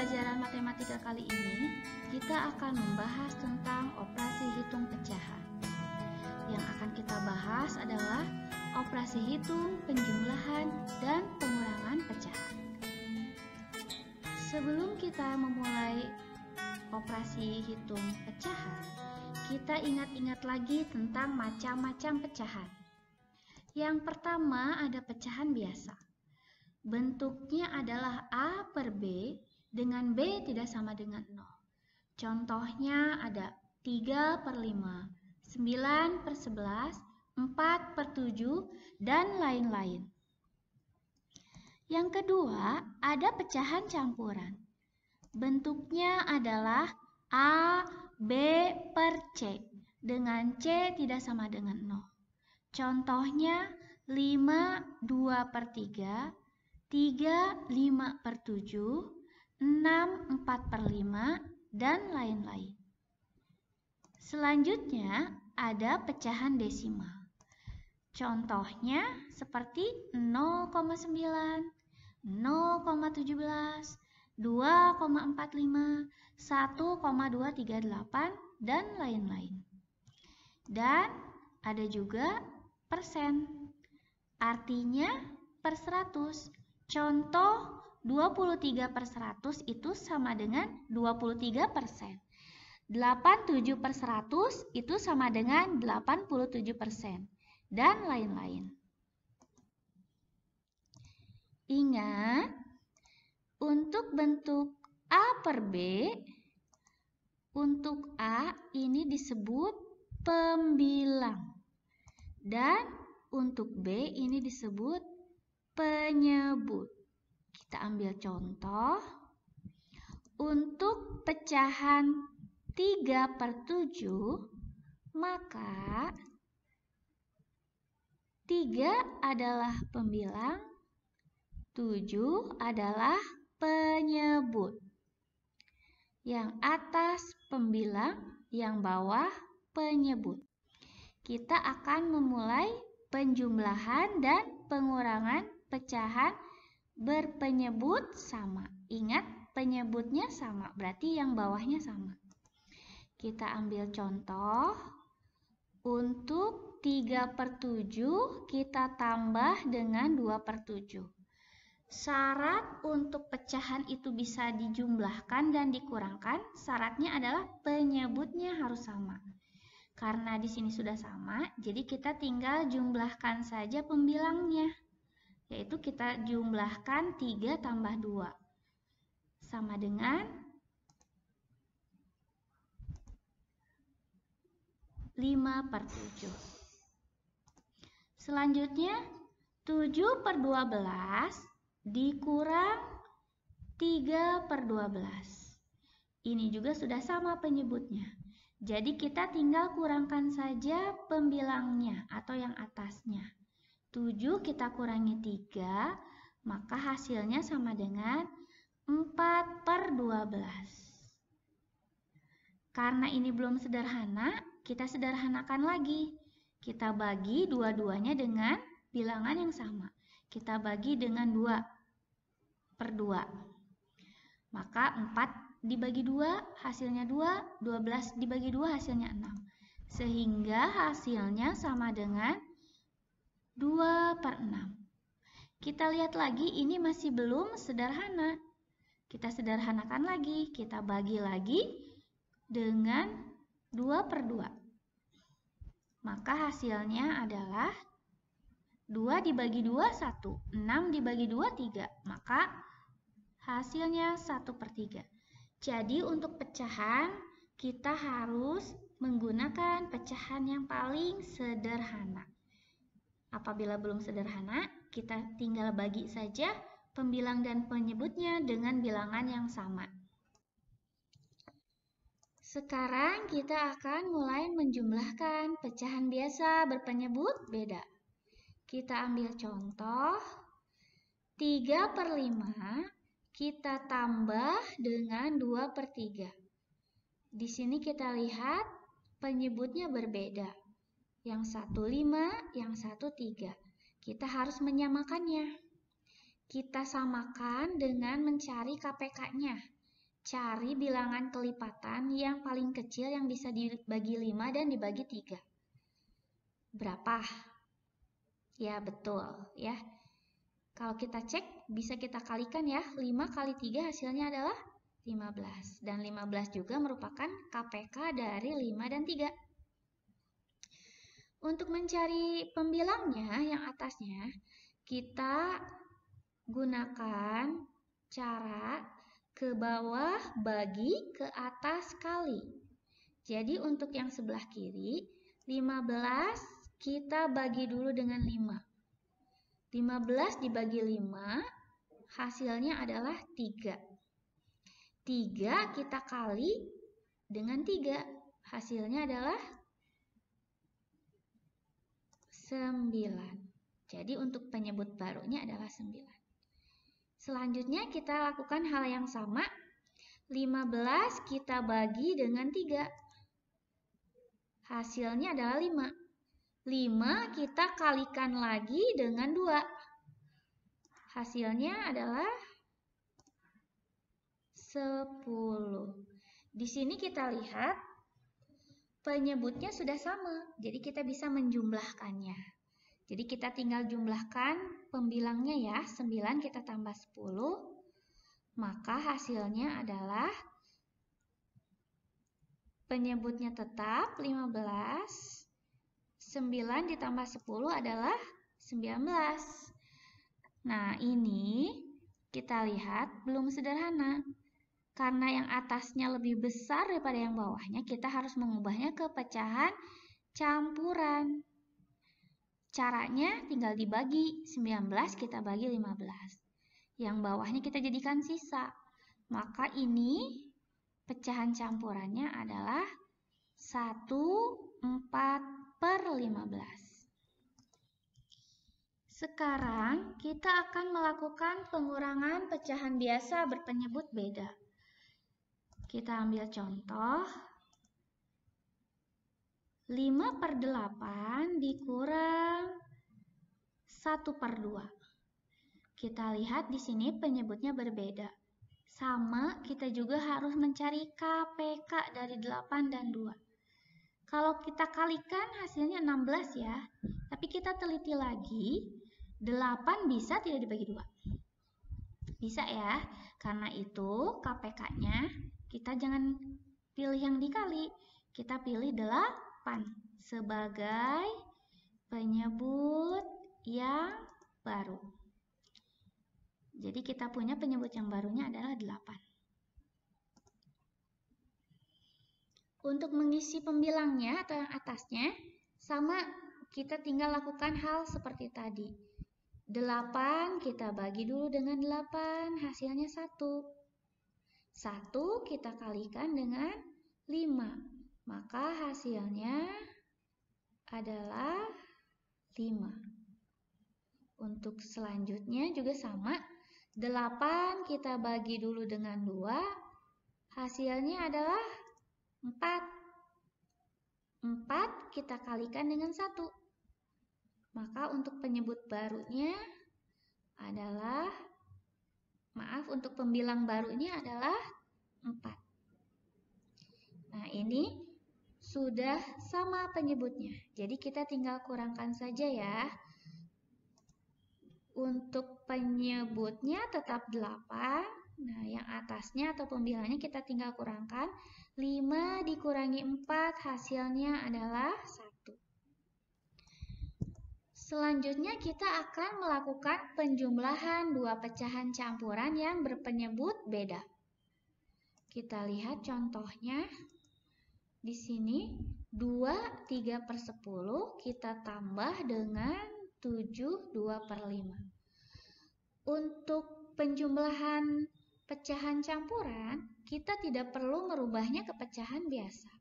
pembelajaran matematika kali ini, kita akan membahas tentang operasi hitung pecahan. Yang akan kita bahas adalah operasi hitung, penjumlahan, dan pengurangan pecahan. Sebelum kita memulai operasi hitung pecahan, kita ingat-ingat lagi tentang macam-macam pecahan. Yang pertama ada pecahan biasa. Bentuknya adalah A per B dengan B tidak sama dengan 0. Contohnya ada 3 per 5, 9 per 11, 4 per 7, dan lain-lain. Yang kedua, ada pecahan campuran. Bentuknya adalah A, B per C dengan C tidak sama dengan 0. Contohnya 5, 2 per 3, 3, 5 per 7, 6, 4 per 5, dan lain-lain. Selanjutnya ada pecahan desimal. Contohnya seperti 0,9, 0,17, 2,45, 1,238, dan lain-lain. Dan ada juga persen. Artinya per 100. Contoh 23 per 100 itu sama dengan 23%. 87 per 100 itu sama dengan 87%. Dan lain-lain. Ingat, untuk bentuk A per B, untuk A ini disebut pembilang. Dan untuk B ini disebut penyebut. Kita ambil contoh. Untuk pecahan 3 per 7, maka 3 adalah pembilang, 7 adalah penyebut. Yang atas pembilang, yang bawah penyebut. Kita akan memulai penjumlahan dan pengurangan pecahan berpenyebut sama. Ingat, penyebutnya sama, berarti yang bawahnya sama. Kita ambil contoh. Untuk 3 per 7 kita tambah dengan 2 per 7. Syarat untuk pecahan itu bisa dijumlahkan dan dikurangkan, syaratnya adalah penyebutnya harus sama. Karena di sini sudah sama, jadi kita tinggal jumlahkan saja pembilangnya. Yaitu kita jumlahkan 3 tambah 2. Sama dengan 5 per 7. Selanjutnya 7 per 12 dikurang 3 per 12. Ini juga sudah sama penyebutnya. Jadi kita tinggal kurangkan saja pembilangnya atau yang atasnya. 7 kita kurangi 3, maka hasilnya sama dengan 4 per 12. Karena ini belum sederhana, kita sederhanakan lagi. Kita bagi dua-duanya dengan bilangan yang sama. Kita bagi dengan 2 per 2. Maka 4 dibagi 2 hasilnya 2, 12 dibagi 2 hasilnya 6. Sehingga hasilnya sama dengan 2 per 6. Kita lihat lagi, ini masih belum sederhana. Kita sederhanakan lagi, kita bagi lagi dengan 2 per 2. Maka hasilnya adalah 2 dibagi 2, 1. 6 dibagi 2, 3. Maka hasilnya 1 per 3. Jadi untuk pecahan, kita harus menggunakan pecahan yang paling sederhana. Apabila belum sederhana, kita tinggal bagi saja pembilang dan penyebutnya dengan bilangan yang sama. Sekarang kita akan mulai menjumlahkan pecahan biasa berpenyebut beda. Kita ambil contoh. 3 per 5 kita tambah dengan 2 per 3. Di sini kita lihat penyebutnya berbeda. Yang satu 5, yang satu 3. Kita harus menyamakannya. Kita samakan dengan mencari KPK-nya. Cari bilangan kelipatan yang paling kecil yang bisa dibagi 5 dan dibagi 3. Berapa? Ya, betul ya. Kalau kita cek, bisa kita kalikan ya. 5 kali 3 hasilnya adalah 15. Dan 15 juga merupakan KPK dari 5 dan 3. Untuk mencari pembilangnya yang atasnya, kita gunakan cara ke bawah bagi ke atas kali. Jadi untuk yang sebelah kiri, 15 kita bagi dulu dengan 5. 15 dibagi 5, hasilnya adalah 3. 3 kita kali dengan 3, hasilnya adalah 9. Jadi untuk penyebut barunya adalah 9. Selanjutnya kita lakukan hal yang sama. 15 kita bagi dengan 3. Hasilnya adalah 5. 5 kita kalikan lagi dengan 2. Hasilnya adalah 10. Di sini kita lihat penyebutnya sudah sama, jadi kita bisa menjumlahkannya. Jadi kita tinggal jumlahkan pembilangnya ya, 9 kita tambah 10, maka hasilnya adalah penyebutnya tetap 15, 9 ditambah 10 adalah 19. Nah, ini kita lihat belum sederhana. Karena yang atasnya lebih besar daripada yang bawahnya, kita harus mengubahnya ke pecahan campuran. Caranya tinggal dibagi, 19 kita bagi 15. Yang bawahnya kita jadikan sisa. Maka ini pecahan campurannya adalah 1/4/15. Sekarang kita akan melakukan pengurangan pecahan biasa berpenyebut beda. Kita ambil contoh, 5/8 dikurang 1/2. Kita lihat di sini penyebutnya berbeda. Sama, kita juga harus mencari KPK dari 8 dan 2. Kalau kita kalikan hasilnya 16 ya, tapi kita teliti lagi, 8 bisa tidak dibagi 2? Bisa ya, karena itu KPK-nya kita jangan pilih yang dikali, kita pilih 8 sebagai penyebut yang baru. Jadi kita punya penyebut yang barunya adalah 8. Untuk mengisi pembilangnya atau yang atasnya, sama kita tinggal lakukan hal seperti tadi. 8 kita bagi dulu dengan 8, hasilnya 1. 1 kita kalikan dengan 5, maka hasilnya adalah 5. Untuk selanjutnya juga sama, 8 kita bagi dulu dengan 2, hasilnya adalah 4. 4 kita kalikan dengan 1, maka untuk penyebut barunya adalah untuk pembilang barunya adalah 4. Nah, ini sudah sama penyebutnya. Jadi kita tinggal kurangkan saja ya. Untuk penyebutnya tetap 8. Nah, yang atasnya atau pembilangnya kita tinggal kurangkan. 5 dikurangi 4 hasilnya adalah 1. Selanjutnya kita akan melakukan penjumlahan dua pecahan campuran yang berpenyebut beda. Kita lihat contohnya. Di sini 2 3/10 kita tambah dengan 7 2/5. Untuk penjumlahan pecahan campuran, kita tidak perlu merubahnya ke pecahan biasa.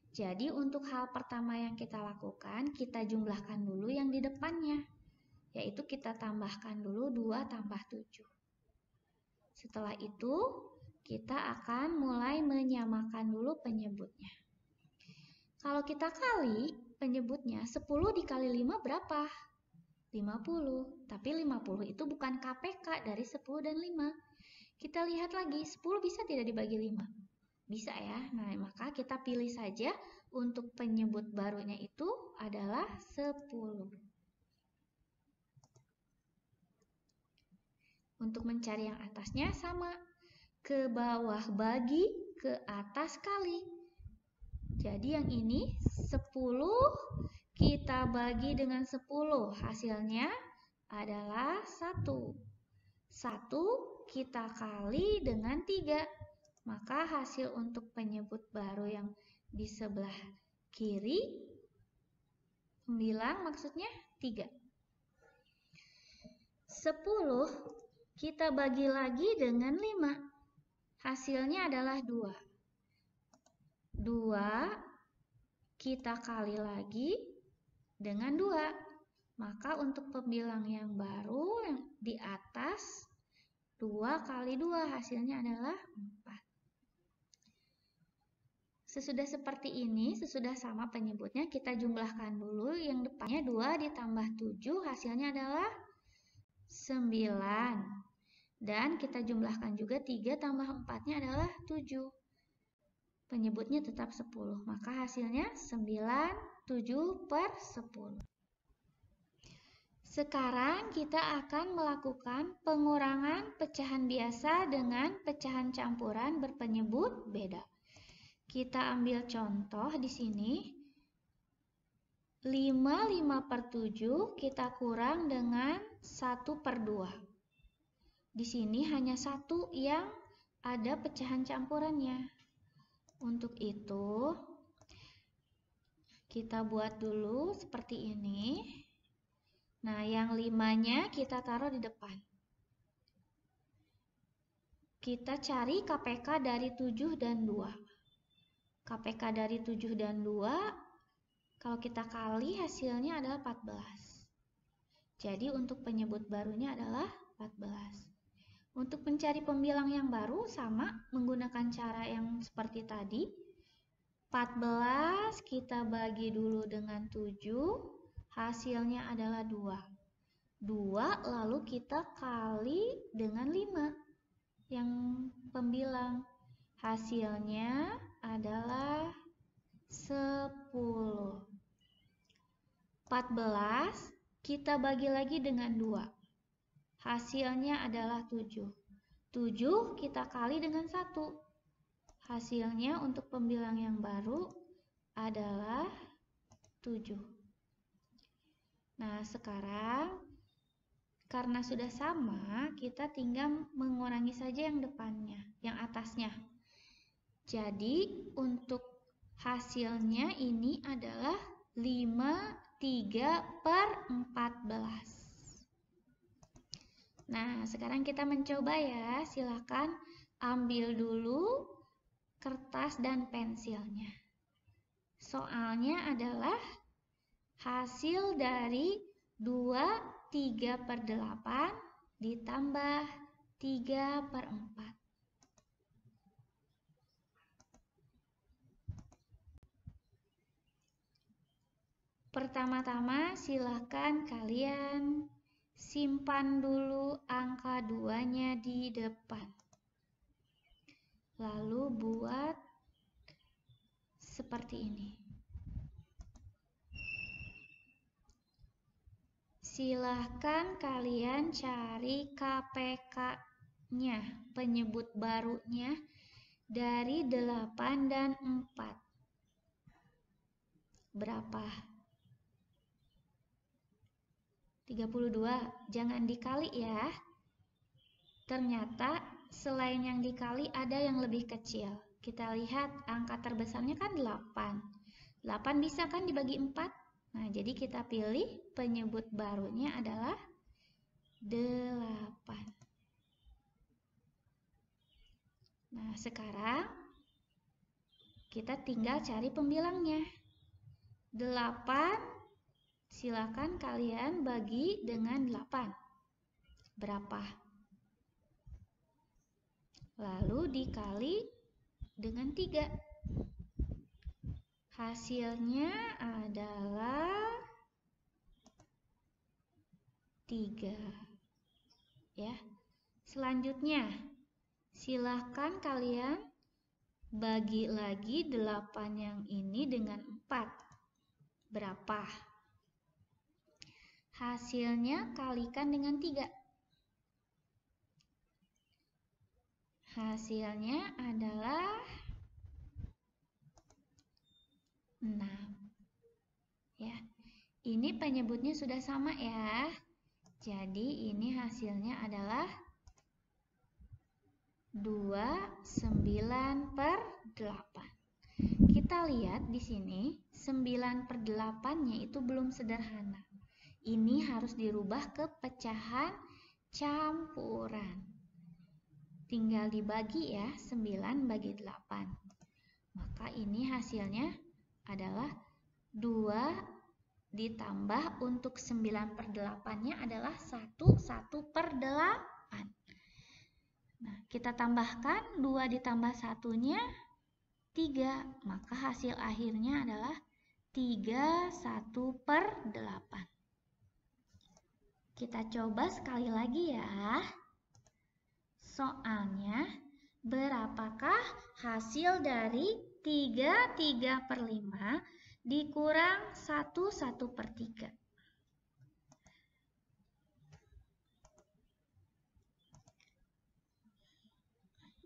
Jadi untuk hal pertama yang kita lakukan, kita jumlahkan dulu yang di depannya, yaitu kita tambahkan dulu 2 tambah 7. Setelah itu, kita akan mulai menyamakan dulu penyebutnya. Kalau kita kali penyebutnya, 10 dikali 5 berapa? 50. Tapi 50 itu bukan KPK dari 10 dan 5. Kita lihat lagi, 10 bisa tidak dibagi 5? Bisa ya. Nah, maka kita pilih saja untuk penyebut barunya itu adalah 10. Untuk mencari yang atasnya sama. Ke bawah bagi, ke atas kali. Jadi yang ini 10 kita bagi dengan 10. Hasilnya adalah 1. 1 kita kali dengan 3. Maka hasil untuk penyebut baru yang di sebelah kiri, pembilang maksudnya 3. 10 kita bagi lagi dengan 5. Hasilnya adalah 2. 2 kita kali lagi dengan 2. Maka untuk pembilang yang baru yang di atas 2 kali 2 hasilnya adalah 4. Sesudah seperti ini, sesudah sama penyebutnya, kita jumlahkan dulu. Yang depannya 2 ditambah 7 hasilnya adalah 9. Dan kita jumlahkan juga 3 tambah 4-nya adalah 7. Penyebutnya tetap 10. Maka hasilnya 9, 7 per 10. Sekarang kita akan melakukan pengurangan pecahan biasa dengan pecahan campuran berpenyebut beda. Kita ambil contoh di sini. 5 per 7 kita kurang dengan 1 per 2. Di sini hanya 1 yang ada pecahan campurannya. Untuk itu, kita buat dulu seperti ini. Nah, yang 5-nya kita taruh di depan. Kita cari KPK dari 7 dan 2. KPK dari 7 dan 2, kalau kita kali hasilnya adalah 14. Jadi untuk penyebut barunya adalah 14. Untuk mencari pembilang yang baru sama menggunakan cara yang seperti tadi. 14 kita bagi dulu dengan 7, hasilnya adalah 2. 2 lalu kita kali dengan 5 yang pembilang. Hasilnya adalah 10. 14 kita bagi lagi dengan 2. Hasilnya adalah 7. 7 kita kali dengan 1. Hasilnya untuk pembilang yang baru adalah 7. Nah, sekarang karena sudah sama, kita tinggal mengurangi saja yang depannya, yang atasnya. Jadi, untuk hasilnya ini adalah 53 per 14. Nah, sekarang kita mencoba ya. Silakan ambil dulu kertas dan pensilnya. Soalnya adalah hasil dari 23 per 8 ditambah 3 per 4. Pertama-tama silakan kalian simpan dulu angka 2-nya di depan. Lalu buat seperti ini. Silahkan kalian cari KPK-nya, penyebut barunya dari 8 dan 4. Berapa? 32. Jangan dikali ya. Ternyata selain yang dikali ada yang lebih kecil. Kita lihat angka terbesarnya kan 8. 8 bisa kan dibagi 4? Nah, jadi kita pilih penyebut barunya adalah 8. Nah, sekarang kita tinggal cari pembilangnya. 8 silakan kalian bagi dengan 8. Berapa? Lalu dikali dengan 3. Hasilnya adalah 3. Ya. Selanjutnya Silahkan kalian bagi lagi 8 yang ini dengan 4. Berapa? Hasilnya kalikan dengan 3. Hasilnya adalah 6. Ya. Ini penyebutnya sudah sama ya. Jadi ini hasilnya adalah 29/8. Kita lihat di sini 9/8-nya itu belum sederhana. Ini harus dirubah ke pecahan campuran. Tinggal dibagi ya, 9 bagi 8. Maka ini hasilnya adalah 2 ditambah untuk 9/8-nya adalah 1/8. Nah, kita tambahkan 2 ditambah 1-nya 3. Maka hasil akhirnya adalah 3/1/8. Kita coba sekali lagi ya. Soalnya, berapakah hasil dari 3/5 dikurang 1/3?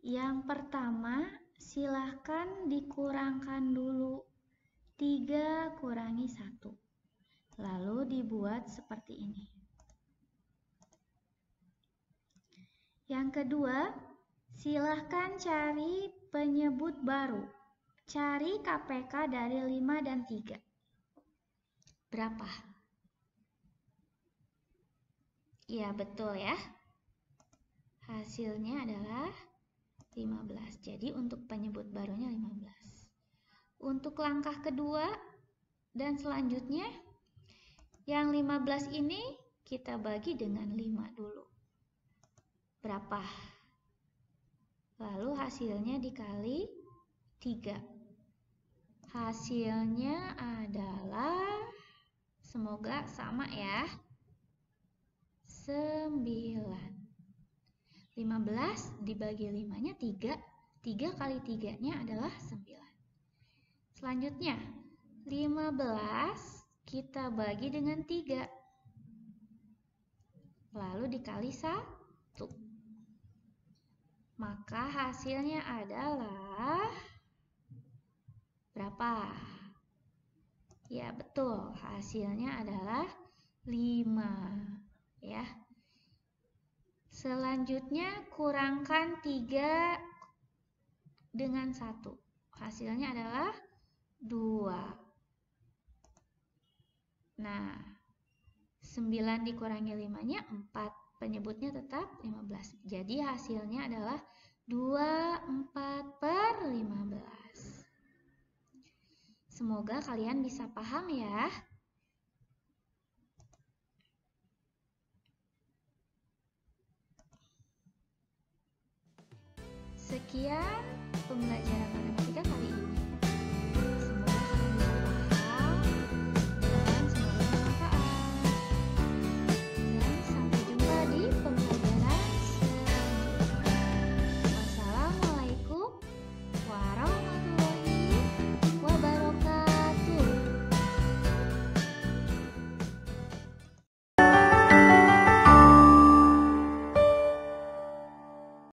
Yang pertama, silahkan dikurangkan dulu. 3 kurangi 1. Lalu dibuat seperti ini. Yang kedua, silahkan cari penyebut baru. Cari KPK dari 5 dan 3. Berapa? Ya, betul ya. Hasilnya adalah 15. Jadi untuk penyebut barunya 15. Untuk langkah kedua dan selanjutnya, yang 15 ini kita bagi dengan 5 dulu. Berapa? Lalu hasilnya dikali 3. Hasilnya adalah, semoga sama ya, 9. 15 dibagi 5-nya 3. 3 kali 3-nya adalah 9. Selanjutnya, 15 kita bagi dengan 3. Lalu dikali 1. Maka hasilnya adalah berapa? Ya, betul. Hasilnya adalah 5. Ya. Selanjutnya, kurangkan 3 dengan 1. Hasilnya adalah 2. Nah, 9 dikurangi 5-nya 4. Penyebutnya tetap 15. Jadi hasilnya adalah 24/15. Semoga kalian bisa paham ya. Sekian pembelajaran matematika kali